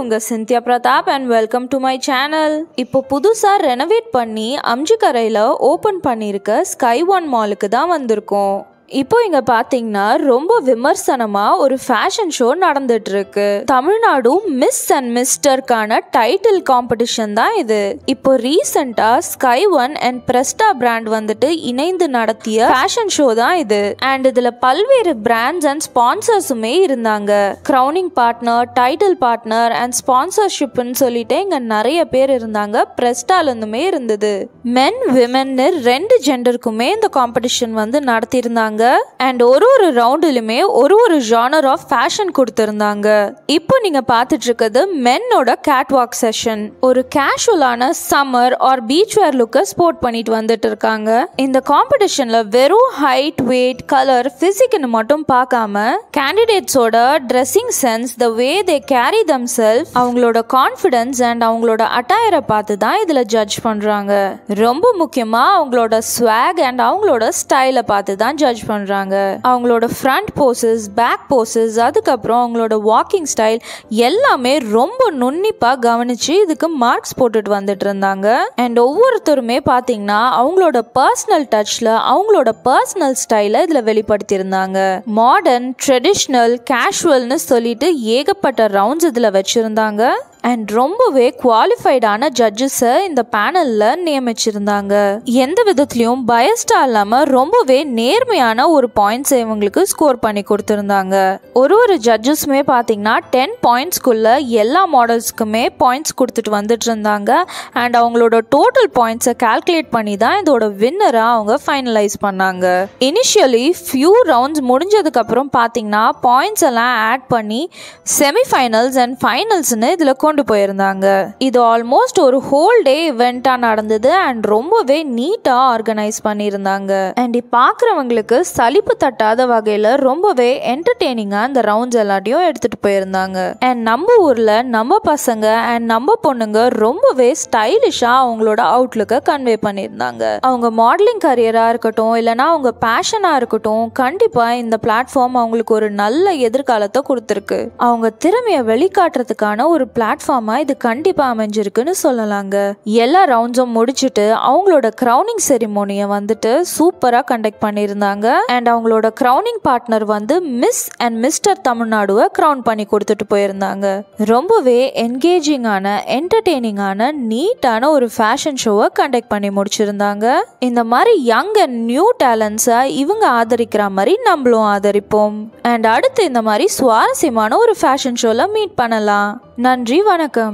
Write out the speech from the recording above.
உங்க Scindia Pratap and welcome to my channel. இப்போ புதுசா ரெனோவேட் பண்ணி அம்ஜிக்கரையில ஓபன் பண்ணிருக்க ஸ்கை ஒன் மாலுக்கு தான் வந்திருக்கோம். இப்போ இங்க பாத்தீங்கன்னா ரொம்ப விமர்சனமா ஒரு ஃபேஷன் ஷோ நடந்துட்டு இருக்கு. தமிழ்நாடு மிஸ் அண்ட் மிஸ்டர்க்கான டைட்டில் காம்படிஷன் தான் இது. இப்போ ரீசெண்டா sky one and Presta brand வந்துட்டு இணைந்து நடத்திய ஃபேஷன் ஷோ தான் இது. அண்ட் இதுல பல்வேறு பிராண்ட்ஸ் அண்ட் ஸ்பான்சர்ஸுமே இருந்தாங்க. Crowning partner, title partner and ஸ்பான்சர்ஷிப்னு சொல்லிட்டு இங்க நிறைய பேர் இருந்தாங்க. பிரஸ்டால இருந்துமே இருந்தது. மென் விமென்னு ரெண்டு ஜெண்டருக்குமே இந்த காம்படிஷன் வந்து நடத்தியிருந்தாங்க. அண்ட் ஒரு ரவுண்டிலுமே ஒரு ஜானர் ஆஃப் ஃபேஷன் கொடுத்திருந்தாங்க. இப்போ நீங்க பார்த்துட்டு இருக்கிறது மென்னோட கேட்வாக் செஷன். ஒரு கேஷுவலான சம்மர் ஆர் பீச் வேர் லுக்க ஸ்போர்ட் பண்ணிட்டு வந்துட்டு இருக்காங்க. இந்த காம்படிஷன்ல வெறும் ஹைட், வெயிட், கலர், பிசிக்னு மட்டும் பார்க்காம கேண்டிடேட்ஸோட dressing sense, the way they carry themself, அவங்களோட கான்ஃபிடன்ஸ் அண்ட் அவங்களோட அட்டையரை பார்த்து தான் இதுல ஜட்ஜ் பண்றாங்க. ரொம்ப முக்கியமா அவங்களோட ஸ்வாக் அண்ட் அவங்களோட ஸ்டைலை பார்த்து தான் ஜட்ஜ் பண்றாங்க. அவங்களோட ஃப்ரண்ட் போசஸ், பேக் போசஸ், அதுக்கப்புறம் அவங்களோட வாக்கிங் ஸ்டைல் எல்லாமே ரொம்ப நுண்ணிப்பா கவனிச்சு இதுக்கு மார்க்ஸ் போட்டுட்டு வந்துட்டு இருந்தாங்க. அண்ட் ஒவ்வொருத்தருமே பாத்தீங்கன்னா அவங்களோட பர்சனல் டச்ல அவங்களோட பர்சனல் ஸ்டைல இதுல வெளிப்படுத்தி இருந்தாங்க. மாடர்ன், ட்ரெடிஷ்னல், கேஷுவல்னு சொல்லிட்டு ஏகப்பட்ட ரவுண்ட்ஸ் இதுல வச்சிருந்தாங்க. அண்ட் ரொம்பவே குவாலிஃபைடான ஜட்ஜஸை இந்த பேனல்ல நியமிச்சிருந்தாங்க. எந்த விதத்திலையும் பயஸ்டா இல்லாம ரொம்பவே நேர்மையான ஒரு பாயிண்ட்ஸ் இவங்களுக்கு ஸ்கோர் பண்ணி கொடுத்திருந்தாங்க. ஒரு ஜட்ஜஸுமே பாத்தீங்கன்னா 10 பாயிண்ட்ஸ்குள்ள எல்லா மாடல்ஸ்க்குமே பாயிண்ட்ஸ் கொடுத்துட்டு வந்துட்டு இருந்தாங்க. அண்ட் அவங்களோட டோட்டல் பாயிண்ட்ஸை கால்குலேட் பண்ணி தான் இதோட வின்னரா அவங்க ஃபைனலைஸ் பண்ணாங்க. இனிஷியலி ஃபியூ ரவுண்ட்ஸ் முடிஞ்சதுக்கு அப்புறம் பாத்தீங்கன்னா பாயிண்ட்ஸ் எல்லாம் ஆட் பண்ணி செமிஃபைனல்ஸ் அண்ட் ஃபைனல்ஸ்னு இதுல கொண்டு போயிருந்தாங்க. இது ஆல்மோஸ்ட் ஒரு ஹோல் டே இவெண்டா நடந்தது. அண்ட் ரொம்பவே நீட்டா ஆர்கனைஸ் பண்ணியிருந்தாங்க. அண்ட் பாக்குறவங்களுக்கு சலிப்பு தட்டாத வகையில ரொம்பவே என்டர்டெய்னிங்கா அந்த ரவுண்ட்ஸ் எல்லாத்தையும் எடுத்துட்டு போயிருந்தாங்க. அண்ட் நம்ம ஊர்ல நம்ம பசங்க அண்ட் நம்ம பொண்ணுங்க ரொம்பவே ஸ்டைலிஷா அவங்களோட அவுட்லுக்க கன்வே பண்ணியிருந்தாங்க. அவங்க மாடலிங் கரியரா இருக்கட்டும், இல்லைன்னா அவங்க பேஷனா இருக்கட்டும், கண்டிப்பா இந்த பிளாட்ஃபார்ம் அவங்களுக்கு ஒரு நல்ல எதிர்காலத்தை கொடுத்துருக்கு. அவங்க திறமையை வெளிக்காட்டுறதுக்கான ஒரு பிளாட்ஃபார்மா இது கண்டிப்பா அமைஞ்சிருக்குன்னு சொல்லலாங்க. எல்லா ரவுண்ட்ஸும் முடிச்சுட்டு அவங்களோட கிரவுனிங் செரிமோனியை வந்துட்டு சூப்பரா கண்டக்ட் பண்ணியிருந்தாங்க. அண்ட் அவங்களோட கிரவுனிங் பார்ட்னர் வந்து மிஸ் அண்ட் மிஸ்டர் தமிழ்நாடுவை கிரவுன் பண்ணி கொடுத்துட்டு போயிருந்தாங்க. ரொம்பவே என்கேஜிங்கான, என்டர்டெய்னிங்கான, நீட்டான ஒரு ஃபேஷன் ஷோவை கண்டக்ட் பண்ணி முடிச்சிருந்தாங்க. இந்த மாதிரி யங் அண்ட் நியூ டேலண்ட்ஸை இவங்க ஆதரிக்கிற மாதிரி நம்மளும் ஆதரிப்போம். அண்ட் அடுத்து இந்த மாதிரி சுவாரஸ்யமான ஒரு ஃபேஷன் ஷோல மீட் பண்ணலாம். நன்றி, வணக்கம்.